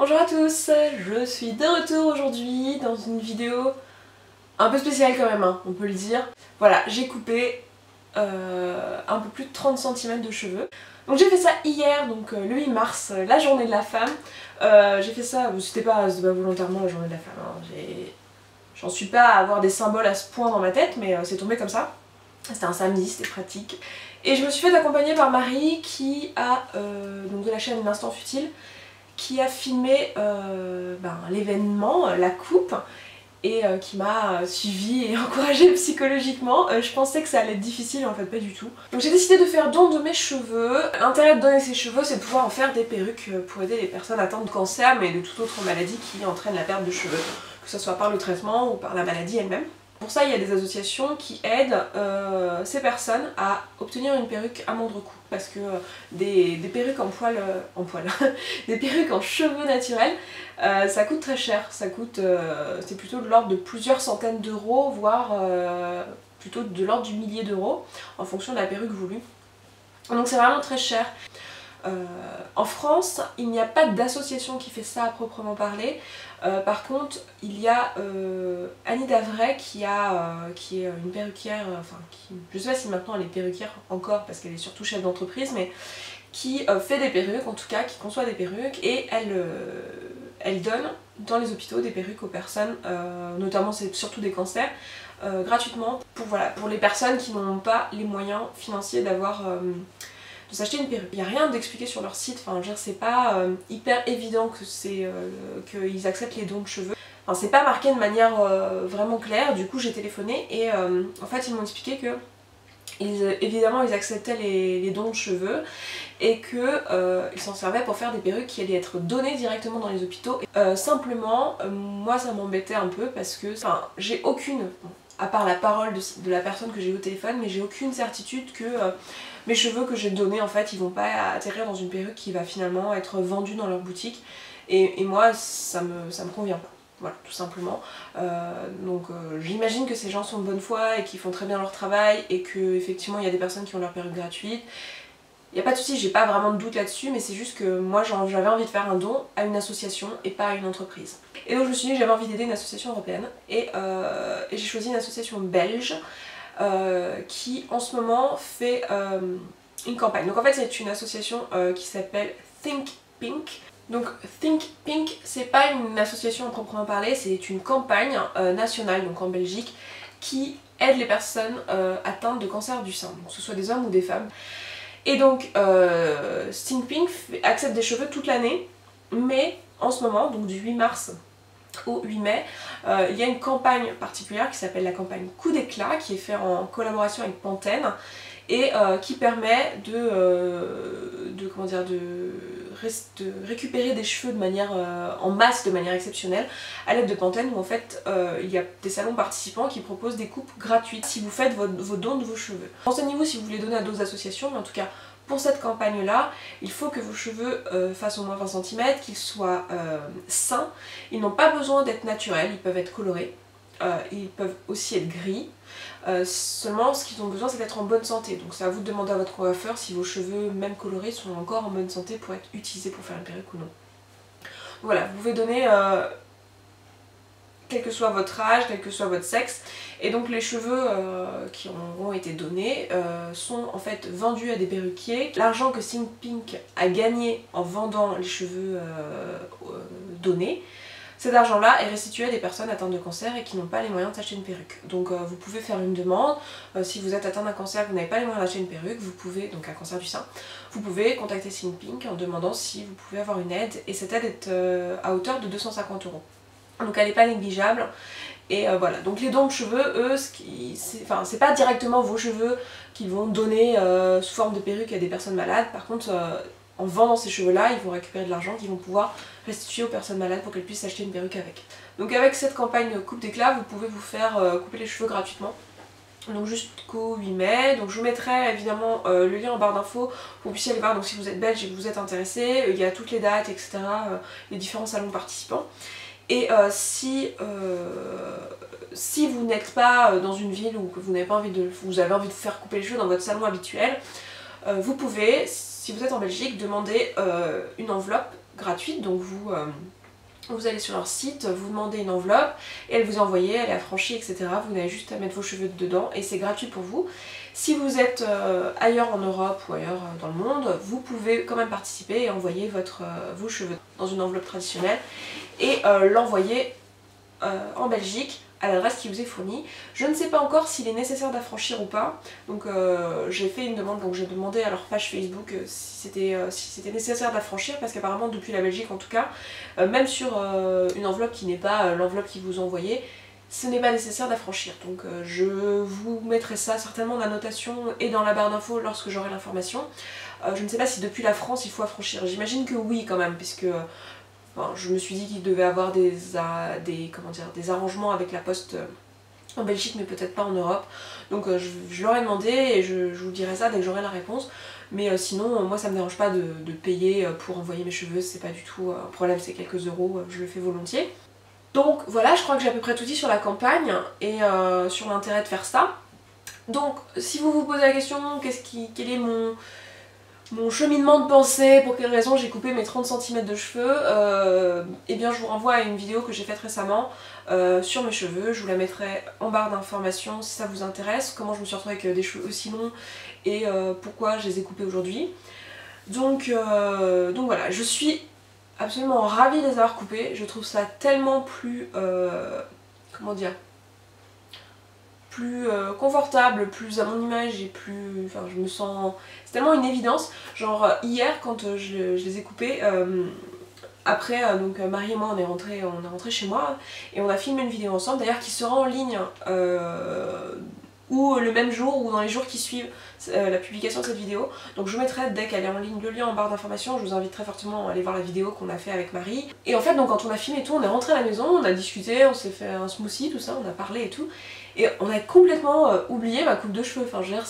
Bonjour à tous, je suis de retour aujourd'hui dans une vidéo un peu spéciale quand même, hein, on peut le dire. Voilà, j'ai coupé un peu plus de 30 cm de cheveux. Donc j'ai fait ça hier, donc le 8 mars, la journée de la femme. J'ai fait ça, c'était pas volontairement la journée de la femme, hein. J'en suis pas à avoir des symboles à ce point dans ma tête, mais c'est tombé comme ça. C'était un samedi, c'était pratique. Et je me suis fait accompagner par Marie qui a, donc de la chaîne L'Instant Futile, qui a filmé l'événement, la coupe, et qui m'a suivie et encouragée psychologiquement. Je pensais que ça allait être difficile, en fait pas du tout. Donc j'ai décidé de faire don de mes cheveux. L'intérêt de donner ses cheveux, c'est de pouvoir en faire des perruques pour aider les personnes atteintes de cancer, mais de toute autre maladie qui entraîne la perte de cheveux, que ce soit par le traitement ou par la maladie elle-même. Pour ça, il y a des associations qui aident ces personnes à obtenir une perruque à moindre coût. Parce que des perruques en poil, des perruques en cheveux naturels, ça coûte très cher. Ça coûte, c'est plutôt de l'ordre de plusieurs centaines d'euros, voire plutôt de l'ordre du millier d'euros, en fonction de la perruque voulue. Donc c'est vraiment très cher. En France, il n'y a pas d'association qui fait ça à proprement parler. Par contre, il y a Annie Davray qui est une perruquière, je sais pas si maintenant elle est perruquière encore parce qu'elle est surtout chef d'entreprise, mais qui fait des perruques, en tout cas qui conçoit des perruques, et elle donne dans les hôpitaux des perruques aux personnes, notamment c'est surtout des cancers, gratuitement pour les personnes qui n'ont pas les moyens financiers d'avoir de s'acheter une perruque. Il n'y a rien d'expliqué sur leur site, enfin je veux dire, c'est pas hyper évident que qu'ils acceptent les dons de cheveux. Enfin c'est pas marqué de manière vraiment claire, du coup j'ai téléphoné et en fait ils m'ont expliqué que évidemment ils acceptaient les dons de cheveux et qu'ils s'en servaient pour faire des perruques qui allaient être données directement dans les hôpitaux. Simplement, moi ça m'embêtait un peu parce que j'ai aucune, à part la parole de la personne que j'ai eu au téléphone, mais j'ai aucune certitude que mes cheveux que j'ai donnés en fait ils vont pas atterrir dans une perruque qui va finalement être vendue dans leur boutique et moi ça me convient pas. Voilà, tout simplement. J'imagine que ces gens sont de bonne foi et qu'ils font très bien leur travail et qu'effectivement il y a des personnes qui ont leur perruque gratuite. Il n'y a pas de souci, j'ai pas vraiment de doute là-dessus, mais c'est juste que moi j'avais envie de faire un don à une association et pas à une entreprise. Et donc je me suis dit que j'avais envie d'aider une association européenne et j'ai choisi une association belge qui en ce moment fait une campagne. Donc en fait c'est une association qui s'appelle Think Pink. Donc Think Pink, c'est pas une association à proprement parler, c'est une campagne nationale, donc en Belgique, qui aide les personnes atteintes de cancer du sein, donc que ce soit des hommes ou des femmes. Et donc Think Pink accepte des cheveux toute l'année, mais en ce moment, donc du 8 mars au 8 mai, il y a une campagne particulière qui s'appelle la campagne Coup d'éclat, qui est faite en collaboration avec Pantene et qui permet de récupérer des cheveux de manière en masse, de manière exceptionnelle, à l'aide de Pantene, où en fait il y a des salons participants qui proposent des coupes gratuites si vous faites vos dons de vos cheveux. Renseignez-vous si vous voulez donner à d'autres associations, mais en tout cas pour cette campagne là, il faut que vos cheveux fassent au moins 20 cm, qu'ils soient sains. Ils n'ont pas besoin d'être naturels, ils peuvent être colorés, ils peuvent aussi être gris. Seulement ce qu'ils ont besoin c'est d'être en bonne santé, donc c'est à vous de demander à votre coiffeur si vos cheveux même colorés sont encore en bonne santé pour être utilisés pour faire une perruque ou non. Voilà, vous pouvez donner quel que soit votre âge, quel que soit votre sexe, et donc les cheveux qui ont été donnés sont en fait vendus à des perruquiers. L'argent que Think Pink a gagné en vendant les cheveux donnés, cet argent-là est restitué à des personnes atteintes de cancer et qui n'ont pas les moyens de s'acheter une perruque. Donc vous pouvez faire une demande, si vous êtes atteint d'un cancer, vous n'avez pas les moyens d'acheter une perruque, vous pouvez, donc un cancer du sein, vous pouvez contacter Think Pink en demandant si vous pouvez avoir une aide, et cette aide est à hauteur de 250 €. Donc elle n'est pas négligeable, et voilà. Donc les dons de cheveux, eux, c'est pas directement vos cheveux qu'ils vont donner sous forme de perruque à des personnes malades, par contre en vendant ces cheveux-là, ils vont récupérer de l'argent qu'ils vont pouvoir restituer aux personnes malades pour qu'elles puissent acheter une perruque avec. Donc avec cette campagne coupe d'éclat, vous pouvez vous faire couper les cheveux gratuitement. Donc jusqu'au 8 mai, donc je vous mettrai évidemment le lien en barre d'infos pour que vous puissiez aller voir, donc si vous êtes belge et que vous êtes intéressé, il y a toutes les dates, etc., les différents salons participants. Et si vous n'êtes pas dans une ville ou que vous n'avez pas envie vous avez envie de vous faire couper les cheveux dans votre salon habituel, vous pouvez, si vous êtes en Belgique, demandez une enveloppe gratuite, donc vous allez sur leur site, vous demandez une enveloppe et elle vous est envoyée, elle est affranchie, etc. Vous n'avez juste à mettre vos cheveux dedans et c'est gratuit pour vous. Si vous êtes ailleurs en Europe ou ailleurs dans le monde, vous pouvez quand même participer et envoyer vos cheveux dans une enveloppe traditionnelle et l'envoyer en Belgique à l'adresse qui vous est fournie. Je ne sais pas encore s'il est nécessaire d'affranchir ou pas, donc j'ai fait une demande, donc j'ai demandé à leur page Facebook si c'était nécessaire d'affranchir, parce qu'apparemment depuis la Belgique en tout cas, même sur une enveloppe qui n'est pas l'enveloppe qu'ils vous ont envoyée, ce n'est pas nécessaire d'affranchir. Donc je vous mettrai ça certainement en annotation et dans la barre d'infos lorsque j'aurai l'information. Je ne sais pas si depuis la France il faut affranchir, j'imagine que oui quand même, puisque enfin, je me suis dit qu'il devait avoir des arrangements avec la poste en Belgique, mais peut-être pas en Europe. Donc je leur ai demandé et je vous dirai ça dès que j'aurai la réponse. Mais sinon, moi ça me dérange pas de payer pour envoyer mes cheveux, c'est pas du tout un problème, c'est quelques euros, je le fais volontiers. Donc voilà, je crois que j'ai à peu près tout dit sur la campagne et sur l'intérêt de faire ça. Donc si vous vous posez la question, quel est mon cheminement de pensée, pour quelle raison j'ai coupé mes 30 cm de cheveux, eh bien je vous renvoie à une vidéo que j'ai faite récemment sur mes cheveux, je vous la mettrai en barre d'informations si ça vous intéresse, comment je me suis retrouvée avec des cheveux aussi longs et pourquoi je les ai coupés aujourd'hui. Donc voilà, je suis absolument ravie de les avoir coupés, je trouve ça tellement plus, comment dire, plus confortable, plus à mon image et plus... Enfin je me sens... C'est tellement une évidence. Genre hier quand je les ai coupés, après donc Marie et moi on est rentrés chez moi et on a filmé une vidéo ensemble d'ailleurs qui sera en ligne ou le même jour ou dans les jours qui suivent la publication de cette vidéo. Donc je vous mettrai dès qu'elle est en ligne le lien en barre d'informations, je vous invite très fortement à aller voir la vidéo qu'on a fait avec Marie. Et en fait donc quand on a filmé et tout, on est rentré à la maison, on a discuté, on s'est fait un smoothie, tout ça, on a parlé et tout. Et on a complètement oublié ma coupe de cheveux, enfin je veux dire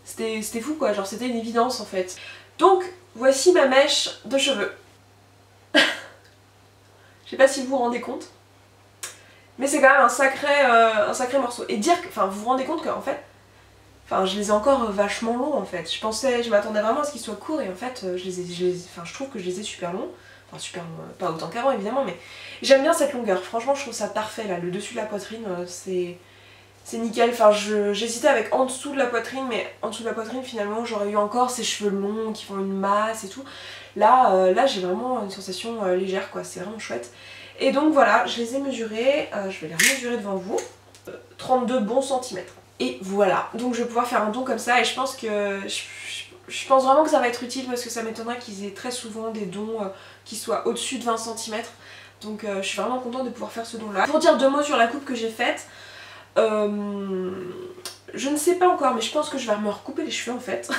c'était fou quoi, genre c'était une évidence en fait. Donc voici ma mèche de cheveux. Je sais pas si vous vous rendez compte, mais c'est quand même un sacré morceau. Et dire que, enfin vous vous rendez compte qu'en fait, enfin je les ai encore vachement longs en fait. Je m'attendais vraiment à ce qu'ils soient courts et en fait je trouve que je les ai super longs. Enfin super longs, pas autant qu'avant évidemment, mais j'aime bien cette longueur. Franchement je trouve ça parfait là, le dessus de la poitrine c'est nickel. Enfin j'hésitais avec en dessous de la poitrine, mais en dessous de la poitrine finalement j'aurais eu encore ces cheveux longs qui font une masse et tout. Là j'ai vraiment une sensation légère quoi, c'est vraiment chouette. Et donc voilà, je les ai mesurés, je vais les remesurer devant vous, 32 bons centimètres. Et voilà, donc je vais pouvoir faire un don comme ça et je pense que je pense vraiment que ça va être utile parce que ça m'étonnerait qu'ils aient très souvent des dons qui soient au-dessus de 20 cm. Donc je suis vraiment contente de pouvoir faire ce don là. Pour dire deux mots sur la coupe que j'ai faite, je ne sais pas encore mais je pense que je vais me recouper les cheveux en fait.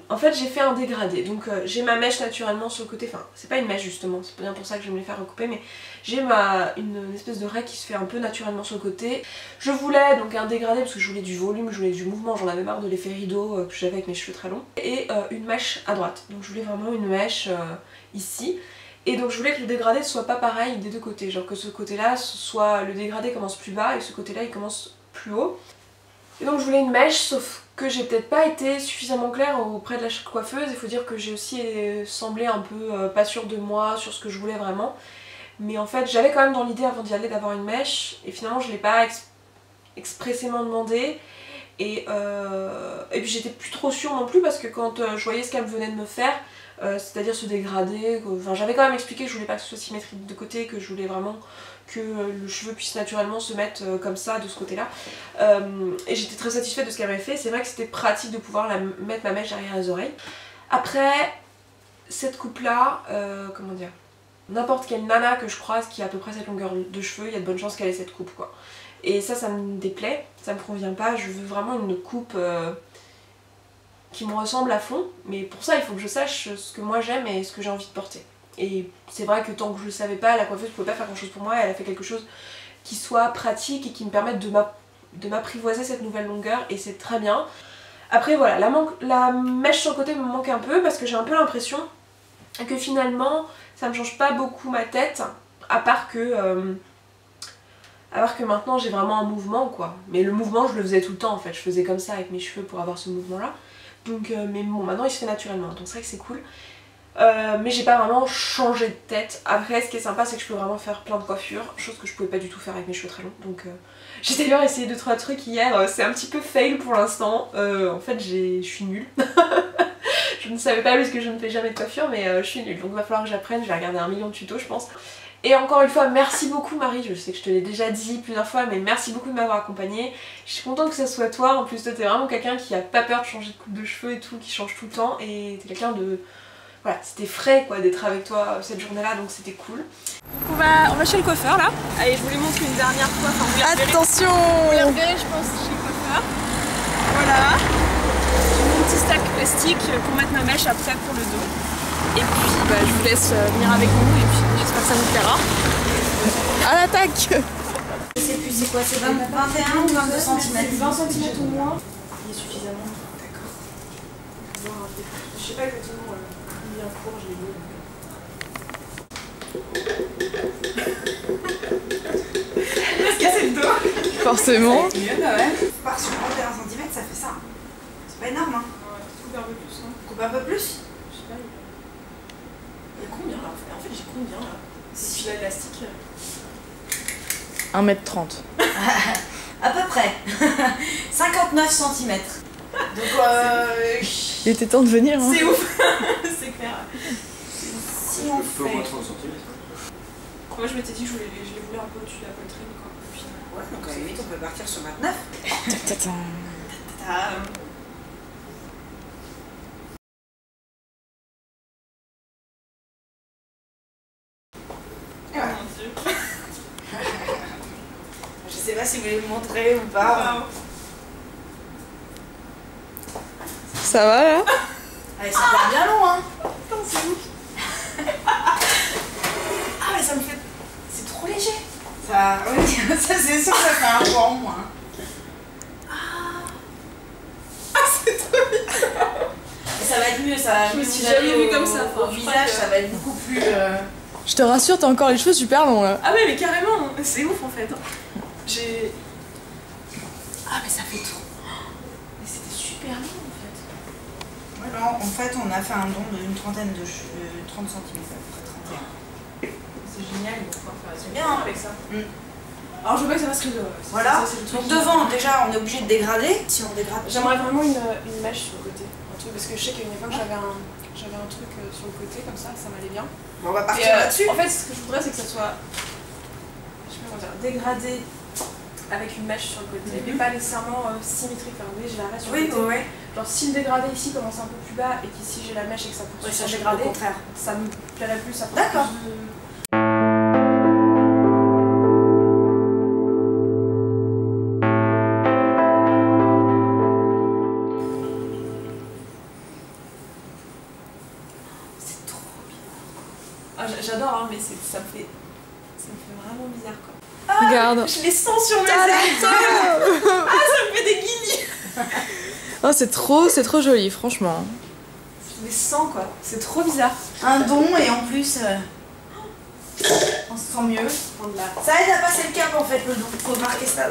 En fait j'ai fait un dégradé, donc j'ai ma mèche naturellement sur le côté, enfin c'est pas une mèche justement, c'est bien pour ça que je vais me les faire recouper, mais j'ai une espèce de raie qui se fait un peu naturellement sur le côté. Je voulais donc un dégradé parce que je voulais du volume, je voulais du mouvement, j'en avais marre de l'effet rideau que j'avais avec mes cheveux très longs, et une mèche à droite, donc je voulais vraiment une mèche ici. Et donc je voulais que le dégradé ne soit pas pareil des deux côtés, genre que ce côté là soit le dégradé commence plus bas et ce côté là il commence plus haut. Et donc je voulais une mèche, sauf que j'ai peut-être pas été suffisamment claire auprès de la coiffeuse. Il faut dire que j'ai aussi semblé un peu pas sûre de moi, sur ce que je voulais vraiment. Mais en fait j'avais quand même dans l'idée avant d'y aller d'avoir une mèche, et finalement je l'ai pas expressément demandé. Et puis j'étais plus trop sûre non plus parce que quand je voyais ce qu'elle venait de me faire, c'est-à-dire se dégrader, enfin j'avais quand même expliqué que je voulais pas que ce soit symétrique de côté, que je voulais vraiment que le cheveu puisse naturellement se mettre comme ça de ce côté là, et j'étais très satisfaite de ce qu'elle m'avait fait. C'est vrai que c'était pratique de pouvoir mettre ma mèche derrière les oreilles. Après cette coupe là, comment dire, n'importe quelle nana que je croise qui a à peu près cette longueur de cheveux, il y a de bonnes chances qu'elle ait cette coupe quoi. Et ça me déplaît, ça me convient pas, je veux vraiment une coupe qui me ressemble à fond, mais pour ça il faut que je sache ce que moi j'aime et ce que j'ai envie de porter. Et c'est vrai que tant que je le savais pas, la coiffeuse pouvait pas faire grand chose pour moi, elle a fait quelque chose qui soit pratique et qui me permette de m'apprivoiser cette nouvelle longueur, et c'est très bien. Après voilà, la mèche sur le côté me manque un peu parce que j'ai un peu l'impression que finalement ça me change pas beaucoup ma tête, à part que maintenant j'ai vraiment un mouvement quoi. Mais le mouvement je le faisais tout le temps en fait, je faisais comme ça avec mes cheveux pour avoir ce mouvement là. Donc, mais bon, maintenant il se fait naturellement, donc c'est vrai que c'est cool. Mais j'ai pas vraiment changé de tête. Après, ce qui est sympa, c'est que je peux vraiment faire plein de coiffures, chose que je pouvais pas du tout faire avec mes cheveux très longs. Donc j'ai d'ailleurs essayé 2-3 trucs hier, c'est un petit peu fail pour l'instant. En fait, je suis nulle. Je ne savais pas parce que je ne fais jamais de coiffure, mais je suis nulle. Donc il va falloir que j'apprenne, je vais regarder 1 million de tutos, je pense. Et encore une fois, merci beaucoup Marie, je sais que je te l'ai déjà dit plusieurs fois, mais merci beaucoup de m'avoir accompagnée. Je suis contente que ce soit toi, en plus toi t'es vraiment quelqu'un qui a pas peur de changer de coupe de cheveux et tout, qui change tout le temps, et t'es quelqu'un de... Voilà, c'était frais quoi d'être avec toi cette journée-là, donc c'était cool. Donc on va chez le coiffeur là. Allez, je vous les montre une dernière fois. Enfin, attention, vous les reverrez je pense chez le coiffeur. Voilà. J'ai mon petit sac plastique pour mettre ma mèche après pour le dos. Et puis bah, je vous laisse venir avec nous et puis j'espère que ça vous plaira. À l'attaque. Je sais plus c'est quoi, c'est 21 ou 22 cm 20 cm au moins. Il est suffisamment. D'accord. Je sais pas exactement combien court je l'ai mis. Est-ce que c'est le dos? Forcément. Ça va être mieux, bah ouais. Par sur 21 cm, ça fait ça. C'est pas énorme, hein. Ouais, coupe un peu plus. Hein. Coupe un peu plus? Je sais pas. Il y a combien là en fait j'ai combien là? Si je l'élastique. 1m30. À peu près. 59 cm. Donc Il était temps de venir. Hein. C'est ouf. C'est clair. Si on fait... moins 30 cm. Moi je m'étais dit que je les voulais un peu au-dessus de la poitrine quoi. Puis, ouais, donc à la limite on peut partir sur 29. Et voilà. Mon Dieu. Je sais pas si vous voulez me montrer ou pas. Ça va là? Allez, ça part bien long, hein. Putain, c'est ouf. Ah mais ça me fait... C'est trop léger. Ça, oui, ça c'est sûr, ça fait un poids en moins. Ah c'est trop bien. Et ça va être mieux, ça va Je me mieux suis vous jamais aller vue comme ça. Au Enfin, visage, ça va être beaucoup plus... Je te rassure, t'as encore les cheveux super longs là. Ah ouais mais carrément, c'est ouf en fait. J'ai... Ah mais ça fait trop... Mais c'était super long en fait. Voilà, en fait on a fait un don d'une trentaine de cheveux, 30 cm à peu près, 31. C'est génial, on va pouvoir faire C'est bien avec ça. Mm. Alors je veux pas que ça fasse que de... Voilà, ça, le truc donc qui- devant déjà on est obligé de dégrader. Si on dégrade... J'aimerais vraiment une mèche sur le côté. Un truc, parce que je sais qu'à une époque j'avais un truc sur le côté comme ça m'allait bien. Bon, on va Et, partir là-dessus. en fait ce que je voudrais c'est que ça soit... Je sais pas comment dire, dégradé avec une mèche sur le côté, mais pas nécessairement symétrique. Enfin, vous voyez, j'ai la mèche sur le Oui, côté. oui, oui. Genre si le dégradé ici commence un peu plus bas et qu'ici j'ai la mèche et que ça poursuit Oui, sur ça le je dégradé, au contraire. ça me plairait plus, ça D'accord. plus de... C'est trop bien. Ah, j'adore, hein, mais ça me fait vraiment bizarre quoi. Ah, Regarde. je les sens sur mes épaules. Ah, ça me fait des guillis. Oh, c'est trop joli, franchement. Je les sens quoi, c'est trop bizarre. Un don et en plus on se sent mieux. Ça aide à passer le cap en fait le don, faut marquer ça.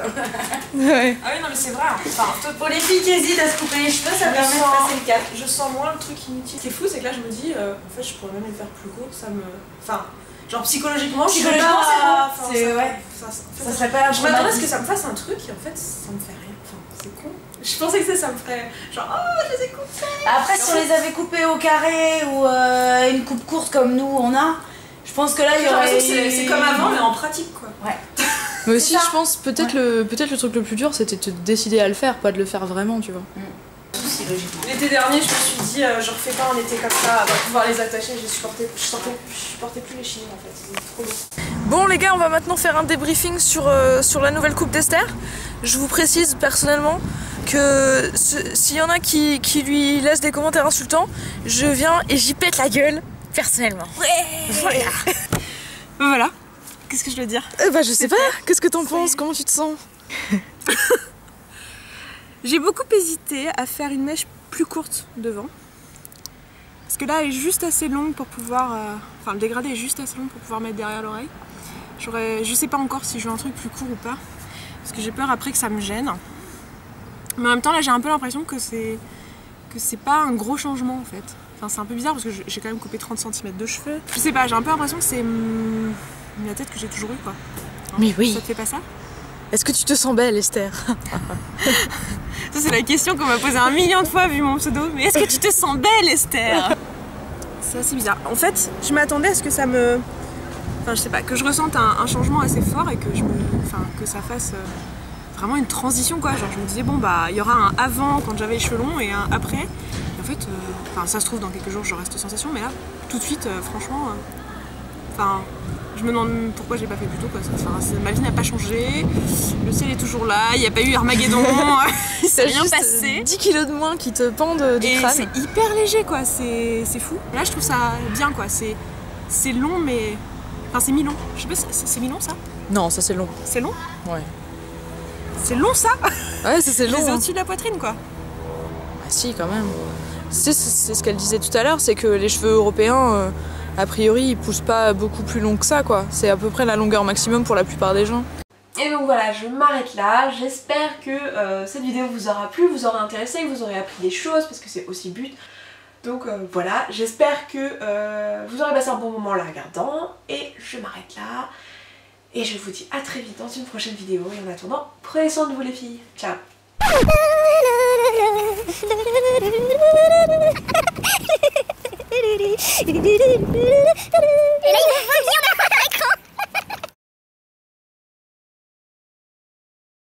Ouais. Ah oui non mais c'est vrai, hein. Enfin, Pour les filles qui hésitent à se couper les cheveux, ça Je permet de sens- passer le cap. je sens moins le truc inutile. Ce qui est fou c'est que là je me dis, en fait je pourrais même les faire plus courts, ça me... Enfin, genre psychologiquement, je serais Psychologiquement, pas... c'est bon. Enfin, C'est- ça- ouais. ça- en fait, Ça serait pas un je m'attendais à ce que traumatisme. ça me fasse un truc et en fait ça me fait rien. Enfin, c'est con. Je pensais que ça me ferait genre, oh je les ai coupés. Après, si on les avait coupés au carré ou une coupe courte comme nous on a, je pense que là il y J'ai aurait. l'impression que c'est comme avant mais en pratique quoi. Ouais. Mais aussi, ça. je pense, peut-être le truc le plus dur, c'était de te décider à le faire, pas de le faire vraiment, tu vois. Si, logiquement. L'été dernier, je me suis dit, je refais pas un été comme ça, on va pouvoir les attacher, je supportais plus les chignes en fait, c'était trop long. Bon les gars, on va maintenant faire un débriefing sur la nouvelle coupe d'Esther. Je vous précise personnellement que s'il y en a qui lui laissent des commentaires insultants, je viens et j'y pète la gueule, personnellement. Ouais. Voilà, qu'est-ce que je dois dire? Bah je sais pas, qu'est-ce que t'en penses? Comment tu te sens? J'ai beaucoup hésité à faire une mèche plus courte devant. Parce que là, elle est juste assez longue pour pouvoir... Enfin, le dégradé est juste assez long pour pouvoir mettre derrière l'oreille. Je sais pas encore si je veux un truc plus court ou pas. Parce que j'ai peur après que ça me gêne. Mais en même temps, là, j'ai un peu l'impression que c'est que c'est pas un gros changement en fait. Enfin c'est un peu bizarre parce que j'ai quand même coupé 30 cm de cheveux. Je sais pas, j'ai un peu l'impression que c'est la tête que j'ai toujours eue quoi. Hein, mais oui. Ça te fait pas ça? Est-ce que tu te sens belle, Esther? Ça c'est la question qu'on m'a posée 1 million de fois vu mon pseudo. Mais est-ce que tu te sens belle, Esther? C'est assez bizarre. En fait, je m'attendais à ce que ça me... Enfin je sais pas, que je ressente un changement assez fort et que que ça fasse vraiment une transition quoi. Genre je me disais bon bah il y aura un avant quand j'avais les cheveux longs et un après. Et en fait, ça se trouve dans quelques jours j'aurai cette sensation, mais là tout de suite franchement, je me demande pourquoi j'ai pas fait plus tôt quoi. Ma vie n'a pas changé, le ciel est toujours là, il n'y a pas eu Armageddon, il s'est rien passé. 10 kilos de moins qui te pendent du crâne. C'est hyper léger quoi, c'est fou. Là je trouve ça bien quoi, c'est long mais... Enfin c'est mi-long, je sais pas, c'est mi-long ça? Non, ça c'est long. C'est long? Ouais. C'est long ça? Ouais, ça c'est long. C'est au-dessus de la poitrine quoi. Ah si, quand même. C'est ce qu'elle disait tout à l'heure, c'est que les cheveux européens, a priori, ils poussent pas beaucoup plus long que ça quoi. C'est à peu près la longueur maximum pour la plupart des gens. Et donc voilà, je m'arrête là. J'espère que cette vidéo vous aura plu, vous aura intéressé, que vous aurez appris des choses parce que c'est aussi le but. Donc voilà, j'espère que vous aurez passé un bon moment en la regardant. Et je m'arrête là. Et je vous dis à très vite dans une prochaine vidéo. Et en attendant, prenez soin de vous les filles. Ciao.